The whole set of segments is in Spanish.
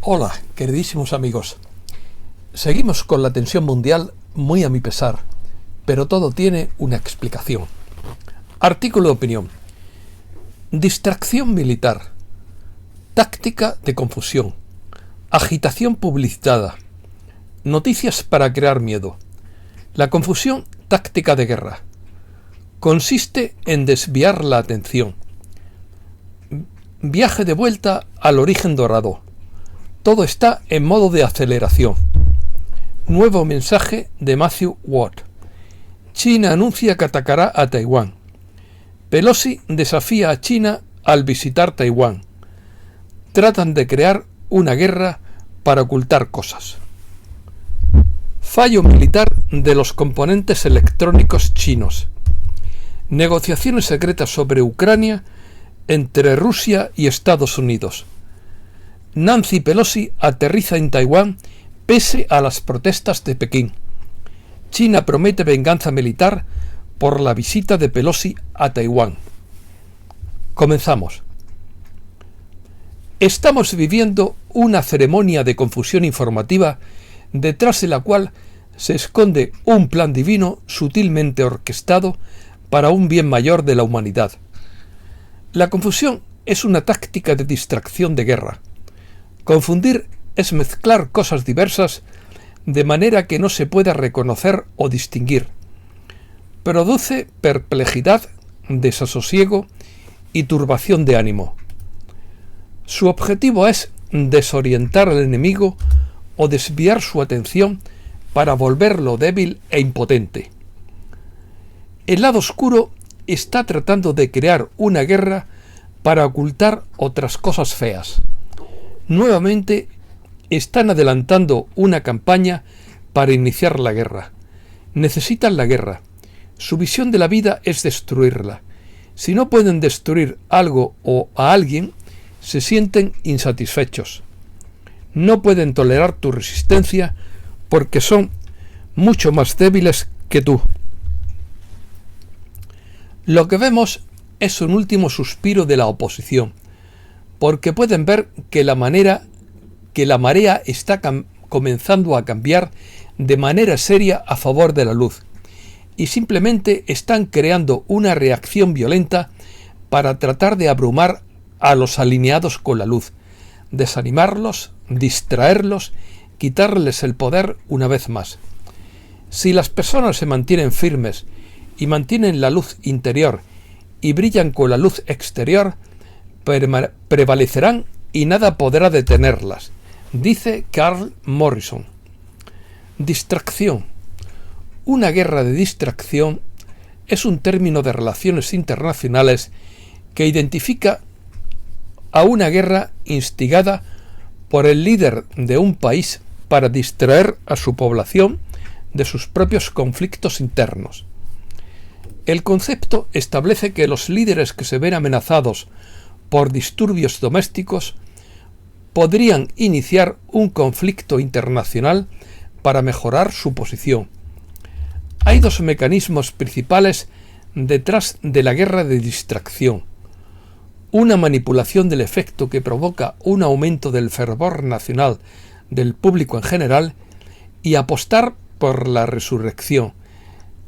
Hola, queridísimos amigos. Seguimos con la tensión mundial muy a mi pesar, pero todo tiene una explicación. Artículo de opinión. Distracción militar. Táctica de confusión. Agitación publicitada. Noticias para crear miedo. La confusión, táctica de guerra. Consiste en desviar la atención. Viaje de vuelta al origen dorado. Todo está en modo de aceleración. Nuevo mensaje de Matthew Watt. China anuncia que atacará a Taiwán. Pelosi desafía a China al visitar Taiwán. Tratan de crear una guerra para ocultar cosas. Fallo militar de los componentes electrónicos chinos. Negociaciones secretas sobre Ucrania entre Rusia y Estados Unidos. Nancy Pelosi aterriza en Taiwán pese a las protestas de Pekín. China promete venganza militar por la visita de Pelosi a Taiwán. Comenzamos. Estamos viviendo una ceremonia de confusión informativa detrás de la cual se esconde un plan divino sutilmente orquestado para un bien mayor de la humanidad. La confusión es una táctica de distracción de guerra. Confundir es mezclar cosas diversas de manera que no se pueda reconocer o distinguir. Produce perplejidad, desasosiego y turbación de ánimo. Su objetivo es desorientar al enemigo o desviar su atención para volverlo débil e impotente. El lado oscuro está tratando de crear una guerra para ocultar otras cosas feas. Nuevamente están adelantando una campaña para iniciar la guerra. Necesitan la guerra. Su visión de la vida es destruirla. Si no pueden destruir algo o a alguien, se sienten insatisfechos. No pueden tolerar tu resistencia porque son mucho más débiles que tú. Lo que vemos es un último suspiro de la oposición, porque pueden ver que la marea está comenzando a cambiar de manera seria a favor de la luz, y simplemente están creando una reacción violenta para tratar de abrumar a los alineados con la luz, desanimarlos, distraerlos, quitarles el poder una vez más. Si las personas se mantienen firmes y mantienen la luz interior y brillan con la luz exterior, prevalecerán y nada podrá detenerlas, dice Carl Morrison. Distracción. Una guerra de distracción es un término de relaciones internacionales que identifica a una guerra instigada por el líder de un país para distraer a su población de sus propios conflictos internos. El concepto establece que los líderes que se ven amenazados por disturbios domésticos podrían iniciar un conflicto internacional para mejorar su posición. Hay dos mecanismos principales detrás de la guerra de distracción: una manipulación del efecto que provoca un aumento del fervor nacional del público en general, y apostar por la resurrección,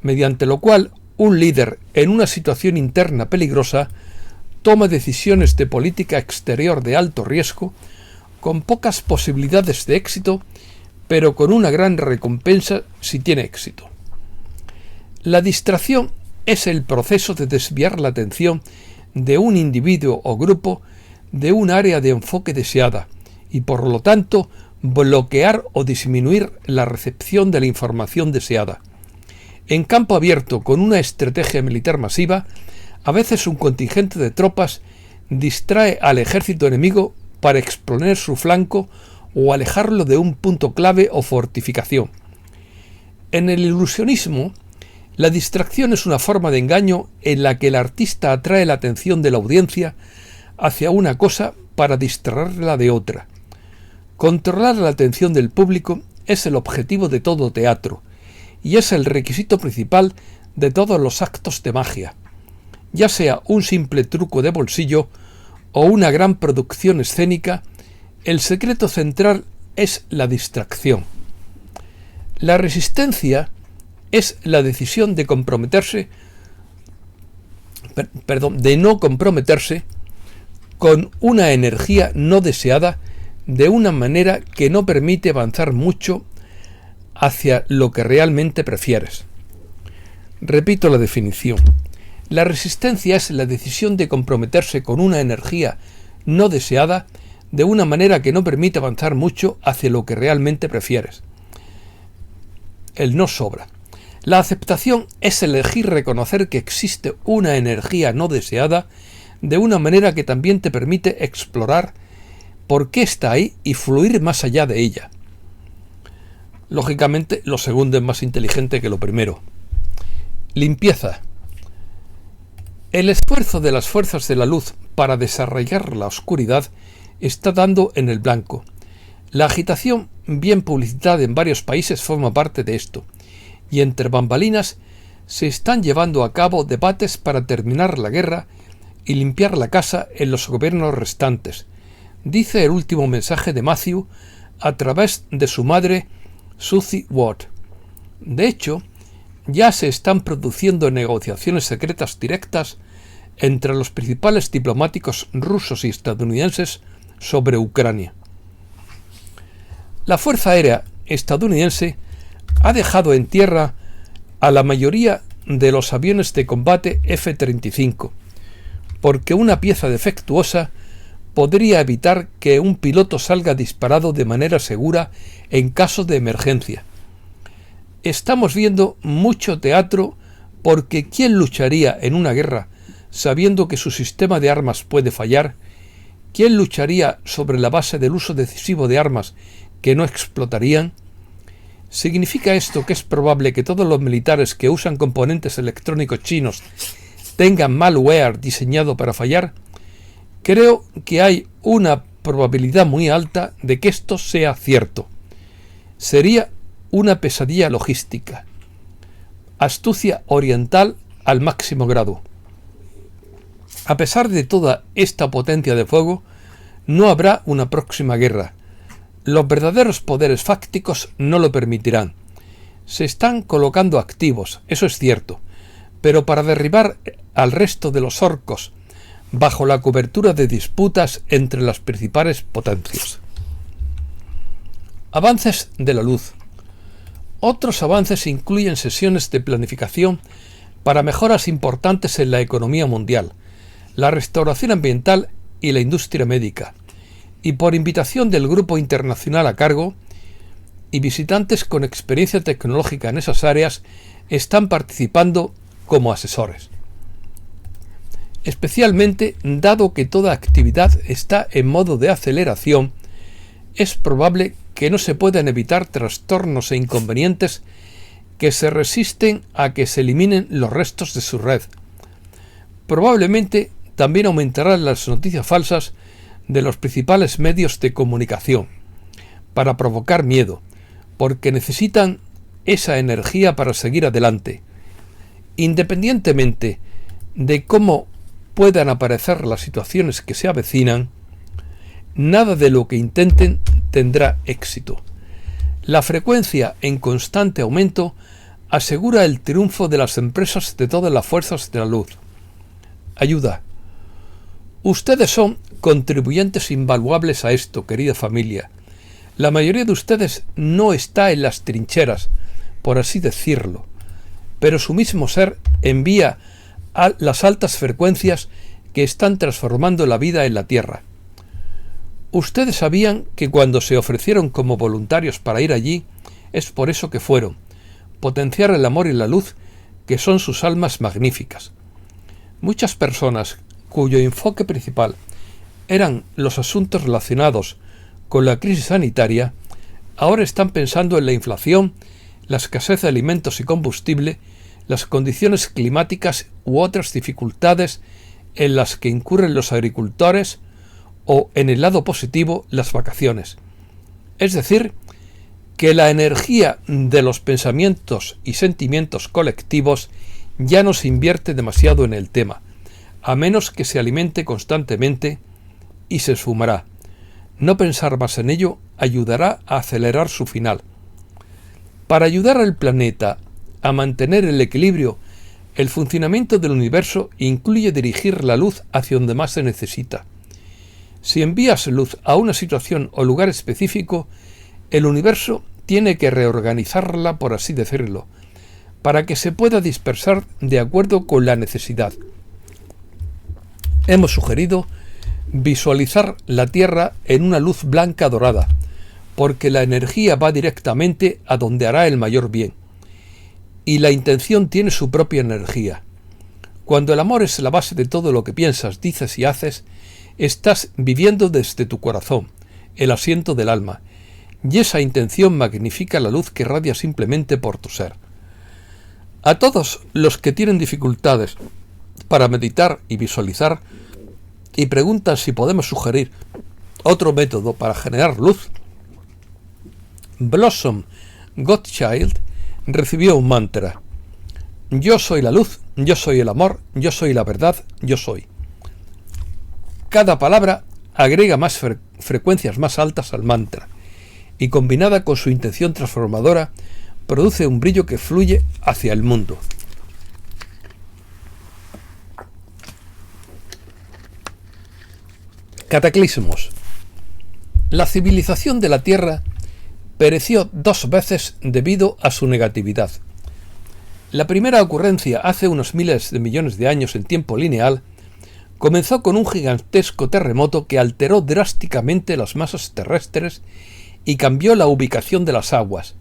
mediante lo cual un líder en una situación interna peligrosa toma decisiones de política exterior de alto riesgo, con pocas posibilidades de éxito, pero con una gran recompensa si tiene éxito. La distracción es el proceso de desviar la atención de un individuo o grupo de un área de enfoque deseada y, por lo tanto, bloquear o disminuir la recepción de la información deseada. En campo abierto, con una estrategia militar masiva, a veces un contingente de tropas distrae al ejército enemigo para exponer su flanco o alejarlo de un punto clave o fortificación. En el ilusionismo, la distracción es una forma de engaño en la que el artista atrae la atención de la audiencia hacia una cosa para distraerla de otra. Controlar la atención del público es el objetivo de todo teatro y es el requisito principal de todos los actos de magia, ya sea un simple truco de bolsillo o una gran producción escénica El secreto central es la distracción. La resistencia es la decisión de no comprometerse con una energía no deseada de una manera que no permite avanzar mucho hacia lo que realmente prefieres. Repito la definición. La resistencia es la decisión de comprometerse con una energía no deseada de una manera que no permite avanzar mucho hacia lo que realmente prefieres. El no sobra. La aceptación es elegir reconocer que existe una energía no deseada de una manera que también te permite explorar por qué está ahí y fluir más allá de ella. Lógicamente, lo segundo es más inteligente que lo primero. Limpieza. El esfuerzo de las fuerzas de la luz para desarraigar la oscuridad está dando en el blanco. La agitación bien publicitada en varios países forma parte de esto, y entre bambalinas se están llevando a cabo debates para terminar la guerra y limpiar la casa en los gobiernos restantes, dice el último mensaje de Matthew a través de su madre Suzy Watt. De hecho, ya se están produciendo negociaciones secretas directas entre los principales diplomáticos rusos y estadounidenses sobre Ucrania. La Fuerza Aérea estadounidense ha dejado en tierra a la mayoría de los aviones de combate F-35, porque una pieza defectuosa podría evitar que un piloto salga disparado de manera segura en caso de emergencia. Estamos viendo mucho teatro porque ¿quién lucharía en una guerra sabiendo que su sistema de armas puede fallar? ¿Quién lucharía sobre la base del uso decisivo de armas que no explotarían? ¿Significa esto que es probable que todos los militares que usan componentes electrónicos chinos tengan malware diseñado para fallar? Creo que hay una probabilidad muy alta de que esto sea cierto. Sería una pesadilla logística. Astucia oriental al máximo grado. A pesar de toda esta potencia de fuego, no habrá una próxima guerra. Los verdaderos poderes fácticos no lo permitirán. Se están colocando activos, eso es cierto, pero para derribar al resto de los orcos bajo la cobertura de disputas entre las principales potencias. Avances de la luz. Otros avances incluyen sesiones de planificación para mejoras importantes en la economía mundial, la restauración ambiental y la industria médica, y por invitación del grupo internacional a cargo, y visitantes con experiencia tecnológica en esas áreas están participando como asesores. Especialmente, dado que toda actividad está en modo de aceleración, es probable que no se puedan evitar trastornos e inconvenientes que se resisten a que se eliminen los restos de su red. Probablemente también aumentarán las noticias falsas de los principales medios de comunicación para provocar miedo, porque necesitan esa energía para seguir adelante. Independientemente de cómo puedan aparecer las situaciones que se avecinan, nada de lo que intenten tendrá éxito. La frecuencia en constante aumento asegura el triunfo de las empresas de todas las fuerzas de la luz. Ayuda. Ustedes son contribuyentes invaluables a esto, querida familia. La mayoría de ustedes no está en las trincheras, por así decirlo, pero su mismo ser envía a las altas frecuencias que están transformando la vida en la Tierra. Ustedes sabían que cuando se ofrecieron como voluntarios para ir allí, es por eso que fueron, potenciar el amor y la luz, que son sus almas magníficas. Muchas personas cuyo enfoque principal eran los asuntos relacionados con la crisis sanitaria, ahora están pensando en la inflación, la escasez de alimentos y combustible, las condiciones climáticas u otras dificultades en las que incurren los agricultores o, en el lado positivo, las vacaciones. Es decir, que la energía de los pensamientos y sentimientos colectivos ya no se invierte demasiado en el tema, a menos que se alimente constantemente y se esfumará. No pensar más en ello ayudará a acelerar su final. Para ayudar al planeta a mantener el equilibrio, el funcionamiento del universo incluye dirigir la luz hacia donde más se necesita. Si envías luz a una situación o lugar específico, el universo tiene que reorganizarla, por así decirlo, para que se pueda dispersar de acuerdo con la necesidad. Hemos sugerido visualizar la Tierra en una luz blanca dorada, porque la energía va directamente a donde hará el mayor bien. Y la intención tiene su propia energía. Cuando el amor es la base de todo lo que piensas, dices y haces, estás viviendo desde tu corazón, el asiento del alma, y esa intención magnifica la luz que radia simplemente por tu ser. A todos los que tienen dificultades para meditar y visualizar y preguntan si podemos sugerir otro método para generar luz, Blossom Gottchild recibió un mantra: yo soy la luz, yo soy el amor, yo soy la verdad, yo soy. Cada palabra agrega más frecuencias más altas al mantra y combinada con su intención transformadora produce un brillo que fluye hacia el mundo. Cataclismos. La civilización de la Tierra pereció 2 veces debido a su negatividad. La primera ocurrencia hace unos miles de millones de años en tiempo lineal comenzó con un gigantesco terremoto que alteró drásticamente las masas terrestres y cambió la ubicación de las aguas.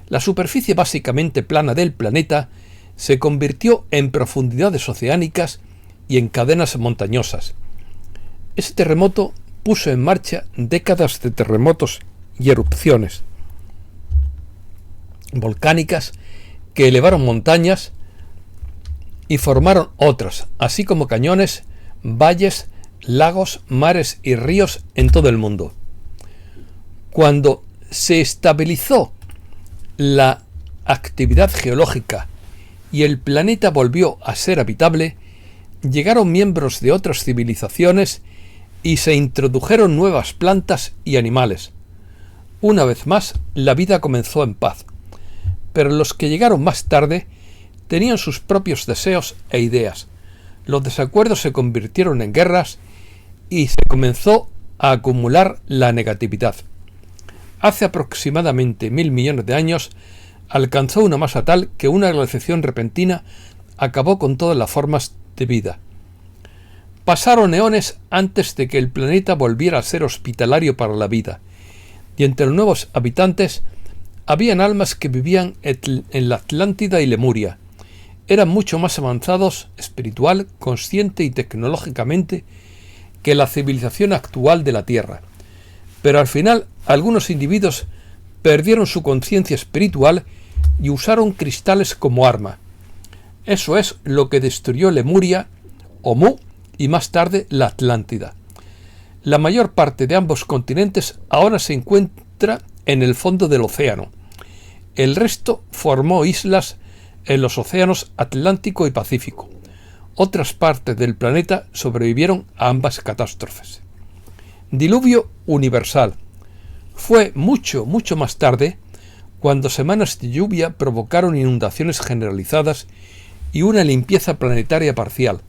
La superficie básicamente plana del planeta se convirtió en profundidades oceánicas y en cadenas montañosas. Ese terremoto puso en marcha décadas de terremotos y erupciones volcánicas que elevaron montañas y formaron otras, así como cañones, valles, lagos, mares y ríos en todo el mundo. Cuando se estabilizó la actividad geológica y el planeta volvió a ser habitable, llegaron miembros de otras civilizaciones y se introdujeron nuevas plantas y animales. Una vez más, la vida comenzó en paz. Pero los que llegaron más tarde tenían sus propios deseos e ideas. Los desacuerdos se convirtieron en guerras y se comenzó a acumular la negatividad. Hace aproximadamente 1000 millones de años alcanzó una masa tal que una glaciación repentina acabó con todas las formas de vida. Pasaron eones antes de que el planeta volviera a ser hospitalario para la vida, y entre los nuevos habitantes habían almas que vivían en la Atlántida y Lemuria. Eran mucho más avanzados espiritual, consciente y tecnológicamente que la civilización actual de la Tierra. Pero al final algunos individuos perdieron su conciencia espiritual y usaron cristales como arma. Eso es lo que destruyó Lemuria o Mu y más tarde la Atlántida. La mayor parte de ambos continentes ahora se encuentra en el fondo del océano. El resto formó islas en los océanos Atlántico y Pacífico. Otras partes del planeta sobrevivieron a ambas catástrofes. Diluvio universal. Fue mucho más tarde cuando semanas de lluvia provocaron inundaciones generalizadas y una limpieza planetaria parcial.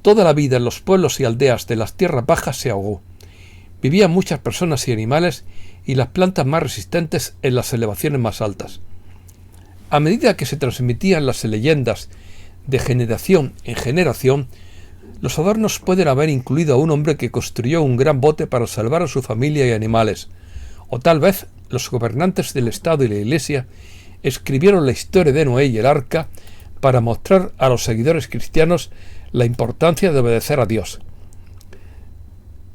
Toda la vida en los pueblos y aldeas de las tierras bajas se ahogó. Vivían muchas personas y animales y las plantas más resistentes en las elevaciones más altas. A medida que se transmitían las leyendas de generación en generación, los adornos pueden haber incluido a un hombre que construyó un gran bote para salvar a su familia y animales, o tal vez los gobernantes del Estado y la Iglesia escribieron la historia de Noé y el arca para mostrar a los seguidores cristianos la importancia de obedecer a Dios.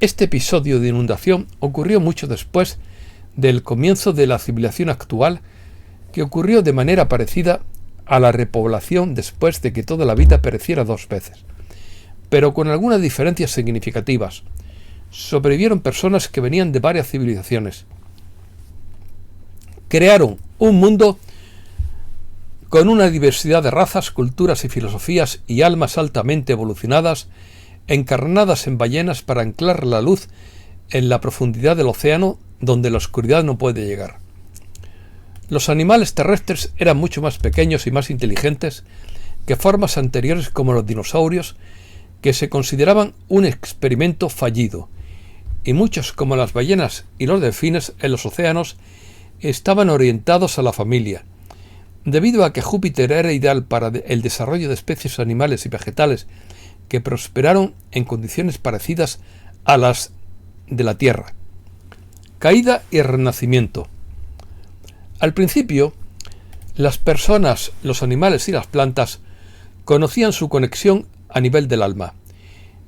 Este episodio de inundación ocurrió mucho después del comienzo de la civilización actual, que ocurrió de manera parecida a la repoblación después de que toda la vida pereciera 2 veces, pero con algunas diferencias significativas. Sobrevivieron personas que venían de varias civilizaciones. Crearon un mundo con una diversidad de razas, culturas y filosofías y almas altamente evolucionadas, encarnadas en ballenas para anclar la luz en la profundidad del océano donde la oscuridad no puede llegar. Los animales terrestres eran mucho más pequeños y más inteligentes que formas anteriores como los dinosaurios, que se consideraban un experimento fallido, y muchos como las ballenas y los delfines en los océanos estaban orientados a la familia, debido a que Júpiter era ideal para el desarrollo de especies animales y vegetales que prosperaron en condiciones parecidas a las de la Tierra. Caída y renacimiento. Al principio, las personas, los animales y las plantas conocían su conexión a nivel del alma.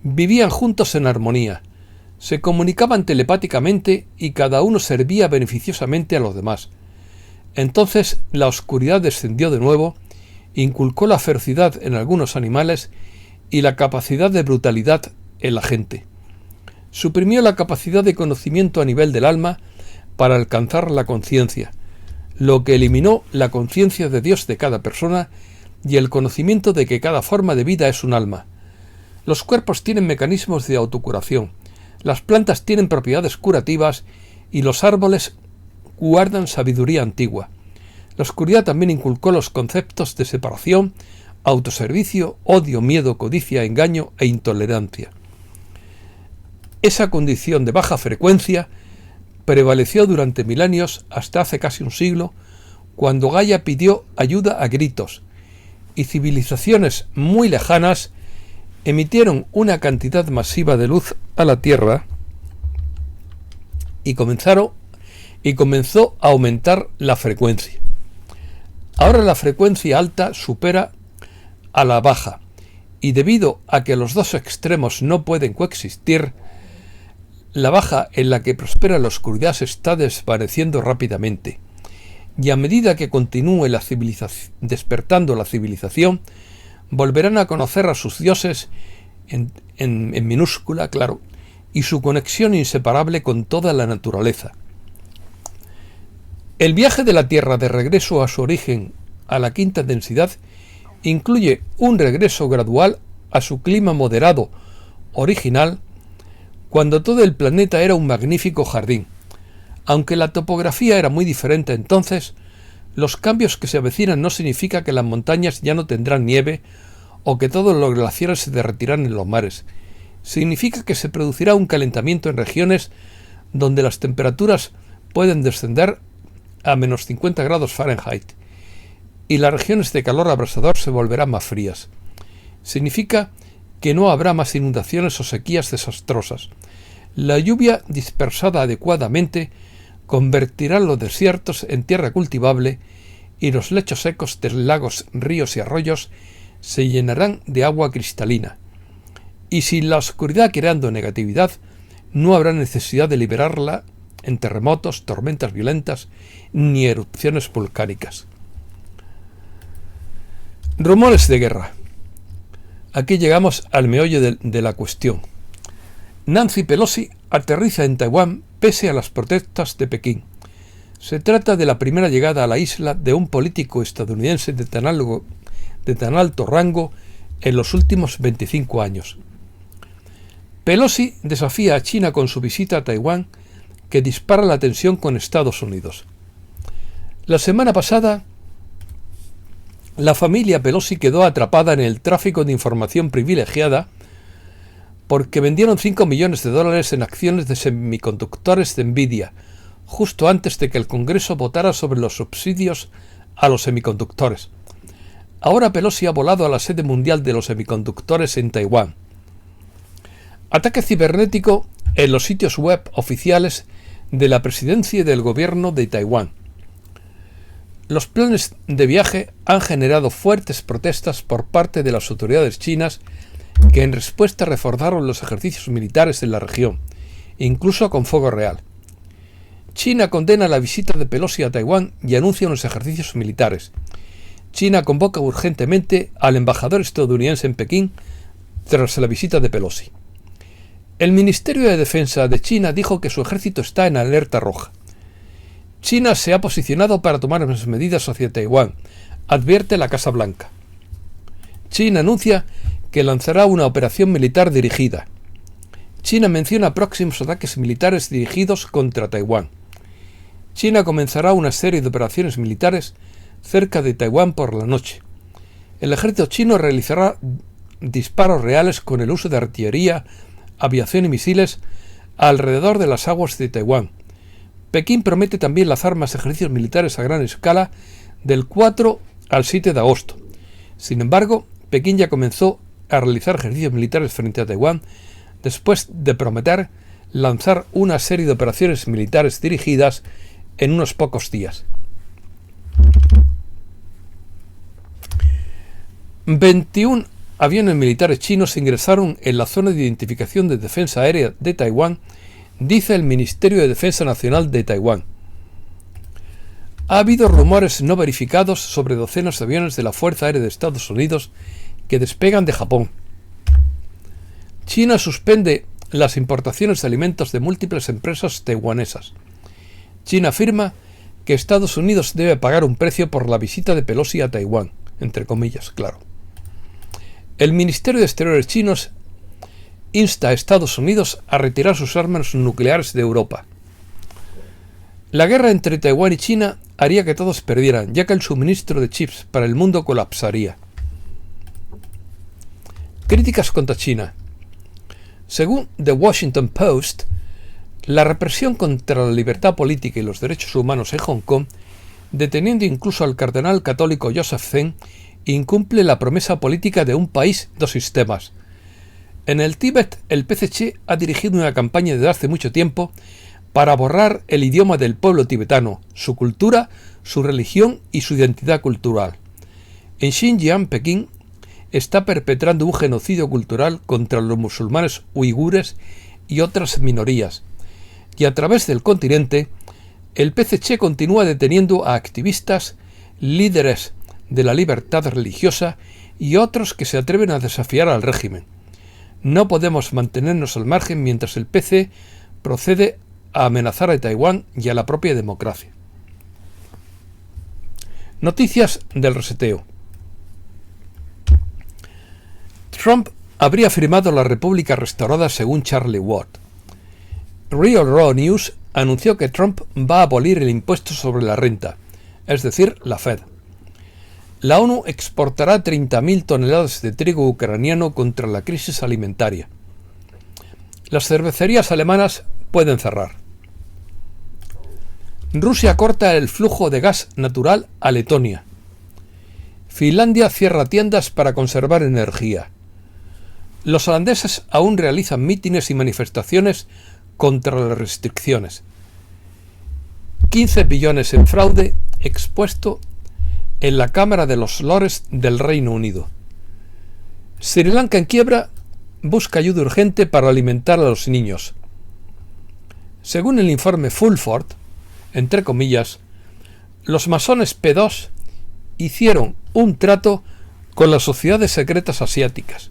Vivían juntos en armonía, se comunicaban telepáticamente y cada uno servía beneficiosamente a los demás. Entonces la oscuridad descendió de nuevo, inculcó la ferocidad en algunos animales y la capacidad de brutalidad en la gente. Suprimió la capacidad de conocimiento a nivel del alma para alcanzar la conciencia, lo que eliminó la conciencia de Dios de cada persona y el conocimiento de que cada forma de vida es un alma. Los cuerpos tienen mecanismos de autocuración, las plantas tienen propiedades curativas y los árboles guardan sabiduría antigua. La oscuridad también inculcó los conceptos de separación, autoservicio, odio, miedo, codicia, engaño e intolerancia. Esa condición de baja frecuencia prevaleció durante milenios hasta hace casi un siglo, cuando Gaia pidió ayuda a gritos, y civilizaciones muy lejanas emitieron una cantidad masiva de luz a la Tierra y comenzó a aumentar la frecuencia. Ahora la frecuencia alta supera a la baja, y debido a que los dos extremos no pueden coexistir, la baja en la que prospera la oscuridad se está desvaneciendo rápidamente, y a medida que continúe despertando la civilización, volverán a conocer a sus dioses en minúscula, claro, y su conexión inseparable con toda la naturaleza. El viaje de la Tierra de regreso a su origen, a la quinta densidad, incluye un regreso gradual a su clima moderado original, cuando todo el planeta era un magnífico jardín. Aunque la topografía era muy diferente entonces, los cambios que se avecinan no significa que las montañas ya no tendrán nieve o que todos los glaciares se derretirán en los mares. Significa que se producirá un calentamiento en regiones donde las temperaturas pueden descender a menos 50 grados Fahrenheit y las regiones de calor abrasador se volverán más frías. Significa que no habrá más inundaciones o sequías desastrosas. La lluvia dispersada adecuadamente convertirá los desiertos en tierra cultivable y los lechos secos de lagos, ríos y arroyos se llenarán de agua cristalina. Y sin la oscuridad creando negatividad, no habrá necesidad de liberarla en terremotos, tormentas violentas ni erupciones volcánicas. Rumores de guerra. Aquí llegamos al meollo de la cuestión. Nancy Pelosi aterriza en Taiwán pese a las protestas de Pekín. Se trata de la primera llegada a la isla de un político estadounidense de tan alto rango en los últimos 25 años. Pelosi desafía a China con su visita a Taiwán, que dispara la tensión con Estados Unidos. La semana pasada, la familia Pelosi quedó atrapada en el tráfico de información privilegiada porque vendieron $5 millones en acciones de semiconductores de Nvidia, justo antes de que el Congreso votara sobre los subsidios a los semiconductores. Ahora Pelosi ha volado a la sede mundial de los semiconductores en Taiwán. Ataque cibernético en los sitios web oficiales de la presidencia y del gobierno de Taiwán. Los planes de viaje han generado fuertes protestas por parte de las autoridades chinas, que en respuesta reforzaron los ejercicios militares en la región, incluso con fuego real. China condena la visita de Pelosi a Taiwán y anuncia unos ejercicios militares. China convoca urgentemente al embajador estadounidense en Pekín tras la visita de Pelosi. El Ministerio de Defensa de China dijo que su ejército está en alerta roja. China se ha posicionado para tomar más medidas hacia Taiwán, advierte la Casa Blanca. China anuncia que lanzará una operación militar dirigida. China menciona próximos ataques militares dirigidos contra Taiwán. China comenzará una serie de operaciones militares cerca de Taiwán por la noche. El ejército chino realizará disparos reales con el uso de artillería, aviación y misiles alrededor de las aguas de Taiwán. Pekín promete también lanzar más ejercicios militares a gran escala del 4 al 7 de agosto. Sin embargo, Pekín ya comenzó a realizar ejercicios militares frente a Taiwán después de prometer lanzar una serie de operaciones militares dirigidas en unos pocos días. 21 aviones militares chinos ingresaron en la zona de identificación de defensa aérea de Taiwán, dice el Ministerio de Defensa Nacional de Taiwán. Ha habido rumores no verificados sobre docenas de aviones de la Fuerza Aérea de Estados Unidos que despegan de Japón. China suspende las importaciones de alimentos de múltiples empresas taiwanesas. China afirma que Estados Unidos debe pagar un precio por la visita de Pelosi a Taiwán, entre comillas, claro. El Ministerio de Exteriores chinos insta a Estados Unidos a retirar sus armas nucleares de Europa. La guerra entre Taiwán y China haría que todos perdieran, ya que el suministro de chips para el mundo colapsaría. Críticas contra China. Según The Washington Post, la represión contra la libertad política y los derechos humanos en Hong Kong, deteniendo incluso al cardenal católico Joseph Zen, incumple la promesa política de un país, dos sistemas. En el Tíbet, el PCC ha dirigido una campaña desde hace mucho tiempo para borrar el idioma del pueblo tibetano, su cultura, su religión y su identidad cultural. En Xinjiang, Pekín está perpetrando un genocidio cultural contra los musulmanes uigures y otras minorías. Y a través del continente, el PCC continúa deteniendo a activistas, líderes de la libertad religiosa y otros que se atreven a desafiar al régimen. No podemos mantenernos al margen mientras el PC procede a amenazar a Taiwán y a la propia democracia. Noticias del reseteo. Trump habría firmado la República restaurada según Charlie Ward. Real Raw News anunció que Trump va a abolir el impuesto sobre la renta, es decir, la Fed. La ONU exportará 30.000 toneladas de trigo ucraniano contra la crisis alimentaria. Las cervecerías alemanas pueden cerrar. Rusia corta el flujo de gas natural a Letonia. Finlandia cierra tiendas para conservar energía. Los holandeses aún realizan mítines y manifestaciones contra las restricciones. 15 billones en fraude expuesto en la Cámara de los Lores del Reino Unido. Sri Lanka en quiebra busca ayuda urgente para alimentar a los niños. Según el informe Fulford, entre comillas, los masones P2 hicieron un trato con las sociedades secretas asiáticas.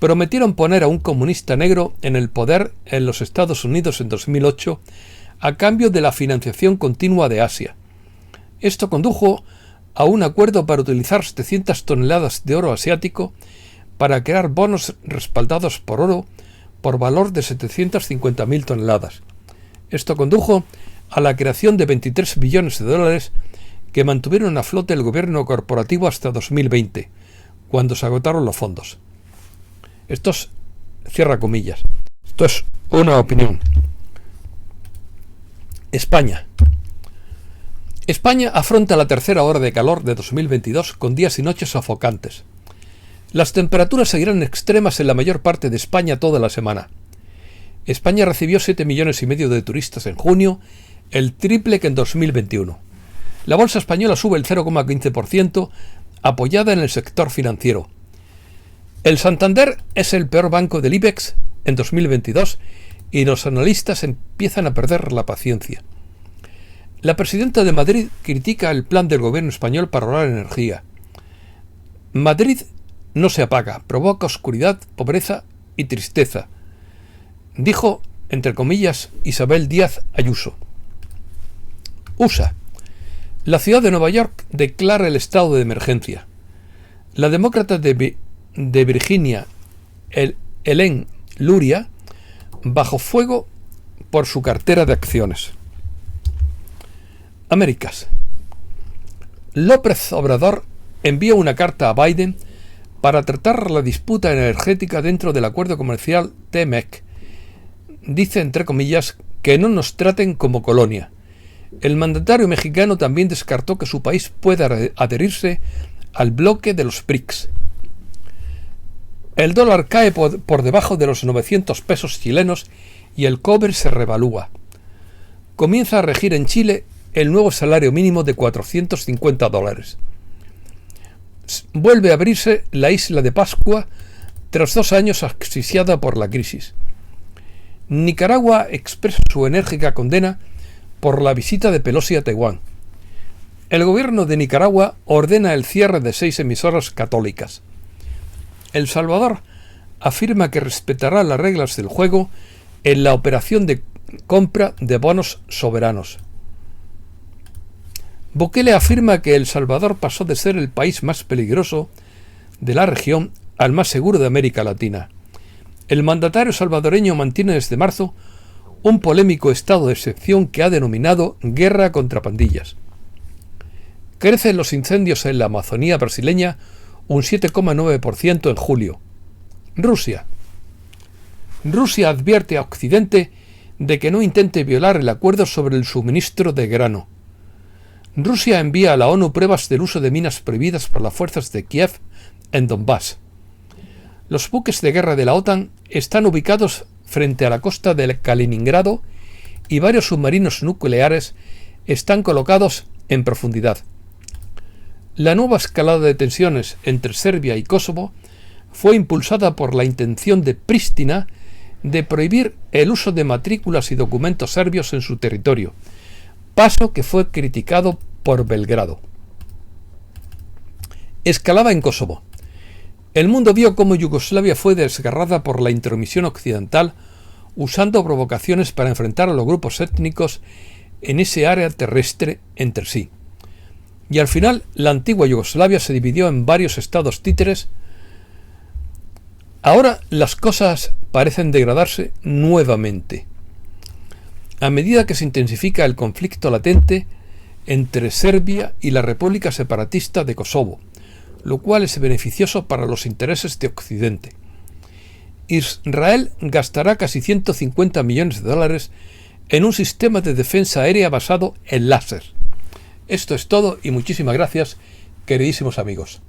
Prometieron poner a un comunista negro en el poder en los Estados Unidos en 2008 a cambio de la financiación continua de Asia. Esto condujo a un acuerdo para utilizar 700 toneladas de oro asiático para crear bonos respaldados por oro por valor de 750.000 toneladas. Esto condujo a la creación de 23 billones de dólares que mantuvieron a flote el gobierno corporativo hasta 2020, cuando se agotaron los fondos. Esto es, cierra comillas, esto es una opinión. España. España afronta la tercera hora de calor de 2022 con días y noches sofocantes. Las temperaturas seguirán extremas en la mayor parte de España toda la semana. España recibió 7,5 millones de turistas en junio, el triple que en 2021. La bolsa española sube el 0,15%, apoyada en el sector financiero. El Santander es el peor banco del IBEX en 2022 y los analistas empiezan a perder la paciencia. La presidenta de Madrid critica el plan del gobierno español para ahorrar energía. Madrid no se apaga, provoca oscuridad, pobreza y tristeza, dijo, entre comillas, Isabel Díaz Ayuso. USA. La ciudad de Nueva York declara el estado de emergencia. La demócrata de Virginia, Ellen Luria, bajo fuego por su cartera de acciones. Américas. López Obrador envía una carta a Biden para tratar la disputa energética dentro del acuerdo comercial TMEC. Dice, entre comillas, que no nos traten como colonia. El mandatario mexicano también descartó que su país pueda adherirse al bloque de los BRICS. El dólar cae por debajo de los 900 pesos chilenos y el cobre se revalúa. Comienza a regir en Chile el nuevo salario mínimo de $450. Vuelve a abrirse la isla de Pascua tras 2 años asfixiada por la crisis. Nicaragua expresa su enérgica condena por la visita de Pelosi a Taiwán. El gobierno de Nicaragua ordena el cierre de 6 emisoras católicas. El Salvador afirma que respetará las reglas del juego en la operación de compra de bonos soberanos. Bukele afirma que El Salvador pasó de ser el país más peligroso de la región al más seguro de América Latina. El mandatario salvadoreño mantiene desde marzo un polémico estado de excepción que ha denominado guerra contra pandillas. Crecen los incendios en la Amazonía brasileña un 7,9% en julio. Rusia. Rusia advierte a Occidente de que no intente violar el acuerdo sobre el suministro de grano. Rusia envía a la ONU pruebas del uso de minas prohibidas por las fuerzas de Kiev en Donbass. Los buques de guerra de la OTAN están ubicados frente a la costa de Kaliningrado y varios submarinos nucleares están colocados en profundidad. La nueva escalada de tensiones entre Serbia y Kosovo fue impulsada por la intención de Pristina de prohibir el uso de matrículas y documentos serbios en su territorio, paso que fue criticado por Belgrado. Escalada en Kosovo. El mundo vio cómo Yugoslavia fue desgarrada por la intromisión occidental, usando provocaciones para enfrentar a los grupos étnicos en ese área terrestre entre sí. Y al final, la antigua Yugoslavia se dividió en varios estados títeres. Ahora las cosas parecen degradarse nuevamente, a medida que se intensifica el conflicto latente entre Serbia y la República Separatista de Kosovo, lo cual es beneficioso para los intereses de Occidente. Israel gastará casi $150 millones en un sistema de defensa aérea basado en láser. Esto es todo y muchísimas gracias, queridísimos amigos.